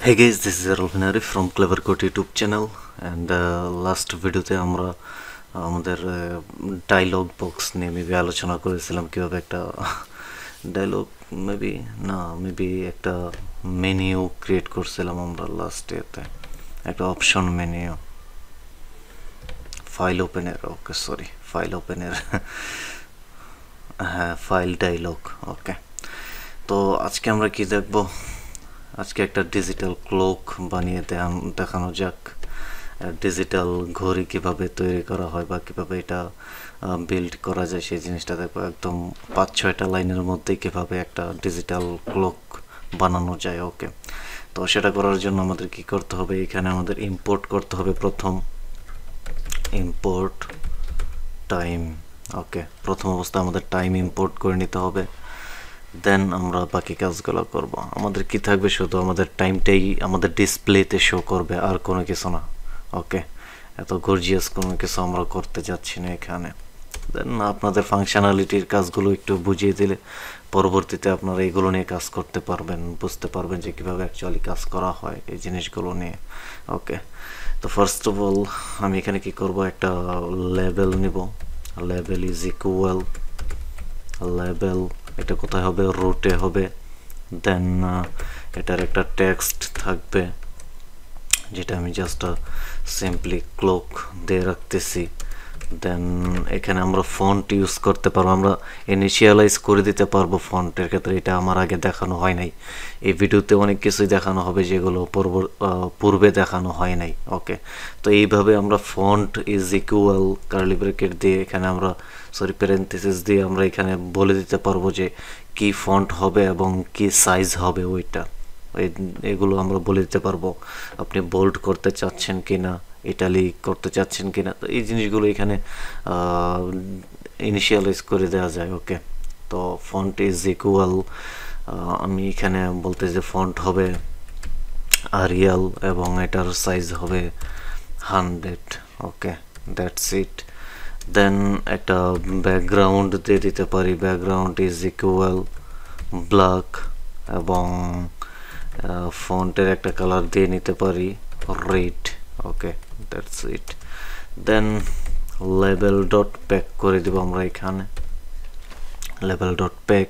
Hey guys, this is Alvin Arif from Clever Code YouTube channel and last ভিডিওতে আমরা আমাদের dialogue box নিয়ে maybe আলোচনা করেছিলাম কিভাবে একটা ডায়লগ মেবি একটা মেনু ক্রিয়েট করছিলাম আমরা লাস্ট এতে একটা অপশন মেনু ফাইল ওপেনের হ্যাঁ ফাইল ডায়লগ ওকে। তো আজকে আমরা কি দেখব, আজকে একটা ডিজিটাল ক্লক বানিয়ে দেখানো যাক। ডিজিটাল ঘড়ি কিভাবে তৈরি করা হয় বা কিভাবে এটা বিল্ড করা যায় সেই জিনিসটা দেখবো। একদম 5-6টা লাইনের মধ্যেই কিভাবে একটা ডিজিটাল ক্লক বানানো যায়। ওকে, তো সেটা করার জন্য আমাদের কি করতে হবে, এখানে আমাদের ইম্পোর্ট করতে হবে প্রথম ইম্পোর্ট টাইম। ওকে, প্রথম অবস্থায় আমাদের টাইম ইম্পোর্ট করে নিতে হবে, দেন আমরা বাকি কাজগুলো করব। আমাদের কি থাকবে, শুধু আমাদের টাইমটাই আমাদের ডিসপ্লেতে শো করবে, আর কোনো কিছু না। ওকে, এত গর্জিয়াস কোনো কিছু আমরা করতে যাচ্ছি না এখানে। দেন আপনাদের ফাংশনালিটির কাজগুলো একটু বুঝিয়ে দিলে পরবর্তীতে আপনারা এগুলো নিয়ে কাজ করতে পারবেন, বুঝতে পারবেন যে কীভাবে অ্যাকচুয়ালি কাজ করা হয় এই জিনিসগুলো নিয়ে। ওকে, তো ফার্স্ট অফ অল আমি এখানে কি করব, একটা লেবেল নিব। লেবেল ইজ ইকুয়াল লেবেল, এটা কোথায় হবে, রুটে হবে। দেন এটার একটা টেক্সট থাকবে যেটা আমি জাস্ট সিম্পলি ক্লক দিয়ে রাখতেছি। দেন এখানে আমরা ফন্ট ইউজ করতে পারবো, আমরা ইনিশিয়ালাইজ করে দিতে পারবো ফন্টের ক্ষেত্রে। এটা আমার আগে দেখানো হয় নাই, এই ভিডিওতে অনেক কিছুই দেখানো হবে যেগুলো পূর্বে দেখানো হয় নাই। ওকে, তো এইভাবে আমরা font is equal curly bracket দিয়ে এখানে আমরা প্যারেনথেসিস দিয়ে আমরা এখানে বলে দিতে পারবো যে কি ফন্ট হবে এবং কি সাইজ হবে ওইটা, এগুলো আমরা বলে দিতে পারবো। আপনি বোল্ড করতে চাচ্ছেন কিনা, ইটালিক করতে চাচ্ছেন কিনা, তো এই জিনিসগুলো এখানে ইনিশিয়ালাইজ করে দেওয়া যায়। ওকে, তো ফন্ট ইজ ইকুয়াল আমি এখানে বলতে যে ফন্ট হবে আরিয়াল এবং এটার সাইজ হবে 100। ওকে, দ্যাটস ইট। দেন একটা ব্যাকগ্রাউন্ড দিয়ে দিতে পারি, ব্যাকগ্রাউন্ড ইজ ইকুয়াল ব্ল্যাক এবং ফন্টের একটা কালার দিয়ে নিতে পারি red. Okay, that's it. Then label dot pack করে দেবো আমরা এখানে, লেবেল ডট প্যাক।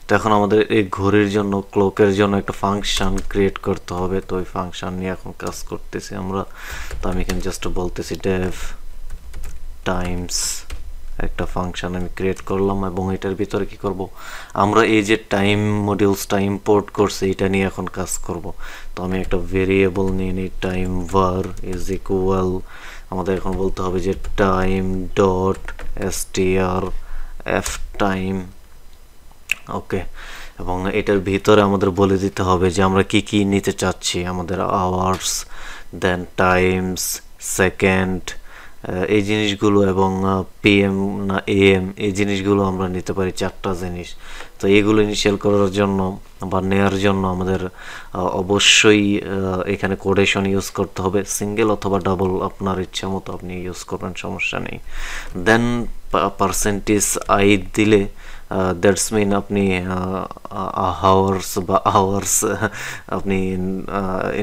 তো এখন আমাদের এই ঘড়ির জন্য ক্লকের জন্য একটা ফাংশন ক্রিয়েট করতে হবে, তো ওই ফাংশন নিয়ে এখন কাজ করতেছি আমরা। তো আমি এখানে জাস্ট বলতেছি ডেভ টাইমস, একটা ফাংশন আমি ক্রিয়েট করলাম এবং এটার ভিতরে কি করব, আমরা এই যে টাইম মডিউলসটা ইম্পোর্ট করছি এটা নিয়ে এখন কাজ করব। তো আমি একটা ভেরিয়েবল নিয়ে নিই, টাইম var ইজ ইকুয়াল, আমাদের এখন বলতে হবে যে time dot str f time. Okay, এবং এটার ভিতরে আমাদের বলে দিতে হবে যে আমরা কি কি নিতে চাচ্ছি, আমাদের আওয়ার্স, দেন টাইমস, সেকেন্ড, এই জিনিসগুলো এবং পিএম না এএম, এই জিনিসগুলো আমরা নিতে পারি, 4টা জিনিস। তো এগুলো ইনিশিয়াল করার জন্য বা নেওয়ার জন্য আমাদের অবশ্যই এখানে কোডেশন ইউজ করতে হবে, সিঙ্গেল অথবা ডাবল আপনার ইচ্ছা মতো আপনি ইউজ করবেন, সমস্যা নেই। দেন পার্সেন্টেজ আই দিলে দ্যাটস মিন আপনি আওয়ার্স আপনি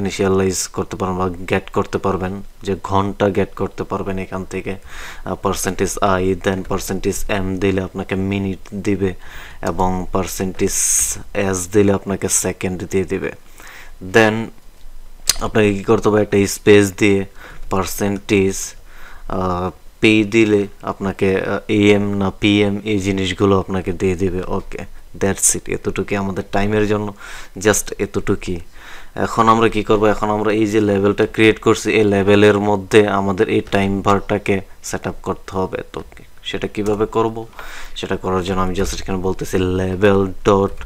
ইনিশিয়ালাইজ করতে পারবেন বা গেট করতে পারবেন, যে ঘন্টা গেট করতে পারবেন এখান থেকে। Percentage I, then percentage M দিলে আপনাকে মিনিট দিবে এবং পার্সেন্টেজ এস দিলে আপনাকে সেকেন্ড দিয়ে দিবে। দেন আপনাকে কী করতে হবে, একটা স্পেস দিয়ে পার্সেন্টেজ পে দিলে আপনাকে এএম না পিএম এই জিনিসগুলো আপনাকে দিয়ে দিবে। ওকে, দ্যাটস ইট। এতটুকুই আমাদের টাইমের জন্য, জাস্ট এতটুকুই। এখন আমরা কি করব, এখন আমরা এই যে লেভেলটা ক্রিয়েট করছি এই লেভেলের মধ্যে আমাদের এই টাইম ভারটাকে সেট আপ করতে হবে। তো সেটা কিভাবে করব, সেটা করার জন্য আমি জাস্ট এখানে বলতেছি লেভেল ডট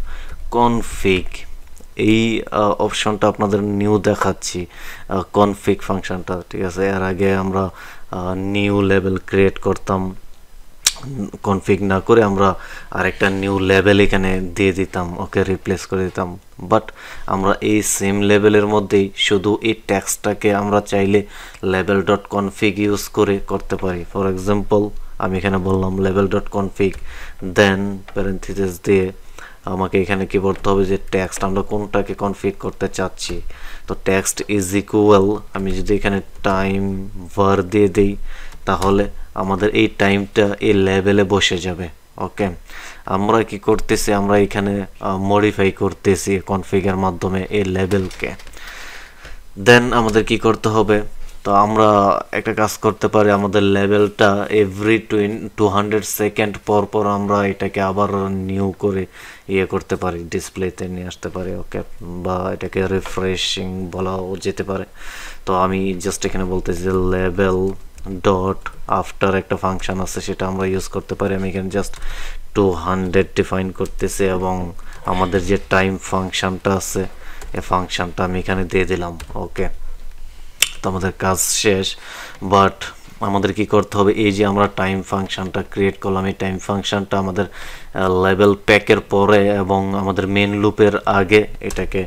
কনফিগ, এই অপশনটা আপনাদের নিউ দেখাচ্ছি, কনফিগ ফাংশনটা, ঠিক আছে। এর আগে আমরা নিউ লেভেল ক্রিয়েট করতাম, কনফিগ না করে আমরা আরেকটা নিউ লেভেল এখানে দিয়ে দিতাম, ওকে, রিপ্লেস করে দিতাম। বাট আমরা এই সেম লেভেলের মধ্যেই শুধু এই ট্যাক্সটাকে আমরা চাইলে লেভেল ডট কনফিগ ইউজ করে করতে পারি। ফর এক্সাম্পল আমি এখানে বললাম লেভেল ডট কনফিগ, দেন প্যারেন্থেসিস দিয়ে আমাকে এখানে কি করতে হবে যে টেক্সট আমরা কোনটাকে কনফিগ করতে চাচ্ছি। তো টেক্সট ইজ ইকুয়াল, আমি যদি এখানে টাইম var দিয়ে দেই তাহলে আমাদের এই টাইমটা এই লেভেলে বসে যাবে। ওকে, আমরা কি করতেছি, আমরা এখানে মডিফাই করতেছি কনফিগের মাধ্যমে এই লেভেলকে। দেন আমাদের কি করতে হবে, তো আমরা একটা কাজ করতে পারি, আমাদের লেভেলটা এভরি 200 সেকেন্ড পর পর আমরা এটাকে আবার নিউ করে করতে পারি, ডিসপ্লেতে নিয়ে আসতে পারি। ওকে, বা এটাকে রিফ্রেশিং বলাও যেতে পারে। তো আমি জাস্ট এখানে বলতেছি যে লেভেল ডট আফটার একটা ফাংশন আছে, সেটা আমরা ইউজ করতে পারি। আমি এখানে জাস্ট 200 ডিফাইন করতেছি এবং আমাদের যে টাইম ফাংশনটা আছে এই ফাংশনটা আমি এখানে দিয়ে দিলাম। ওকে, তো আমাদের কাজ শেষ। বাট আমাদের কি করতে হবে, এই যে আমরা টাইম ফাংশনটা ক্রিয়েট করলাম, এই টাইম ফাংশনটা আমাদের লেভেল প্যাকের পরে এবং আমাদের মেন লুপের আগে এটাকে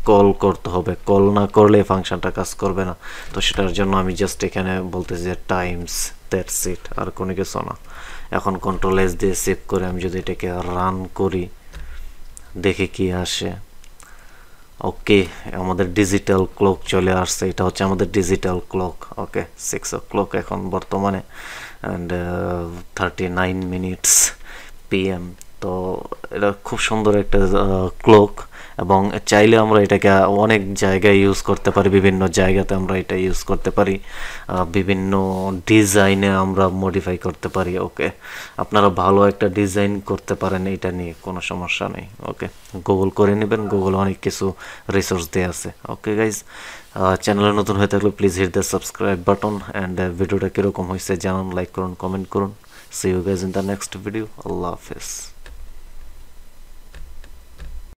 কল করতে হবে। কল না করলে এই ফাংশনটা কাজ করবে না। তো সেটার জন্য আমি জাস্ট এখানে বলতেছি যে টাইমস, দ্যাটস ইট, আর কোনো কিছু না। এখন কন্ট্রোল এস দিয়ে সেভ করে আমি যদি এটাকে রান করি, দেখি কি আসে। ওকে, আমাদের ডিজিটাল ক্লক চলে আসছে, এটা হচ্ছে আমাদের ডিজিটাল ক্লক। ওকে, 6 o'clock এখন বর্তমানে অ্যান্ড 39 minutes PM। তো এটা খুব সুন্দর একটা ক্লক এবং চাইলে আমরা এটাকে অনেক জায়গায় ইউজ করতে পারি, বিভিন্ন জায়গাতে আমরা এটা ইউজ করতে পারি, বিভিন্ন ডিজাইনে আমরা মডিফাই করতে পারি। ওকে, আপনারা ভালো একটা ডিজাইন করতে পারেন, এটা নিয়ে কোনো সমস্যা নেই। ওকে, গুগল করে নেবেন, গুগল অনেক কিছু রিসোর্স দেওয়া আছে। ওকে গাইজ, চ্যানেলে নতুন হয়ে থাকলে please hit the subscribe button and ভিডিওটা কীরকম হয়েছে জানান, লাইক করুন, কমেন্ট করুন। See you guys in the next video. আল্লাহ হাফেজ।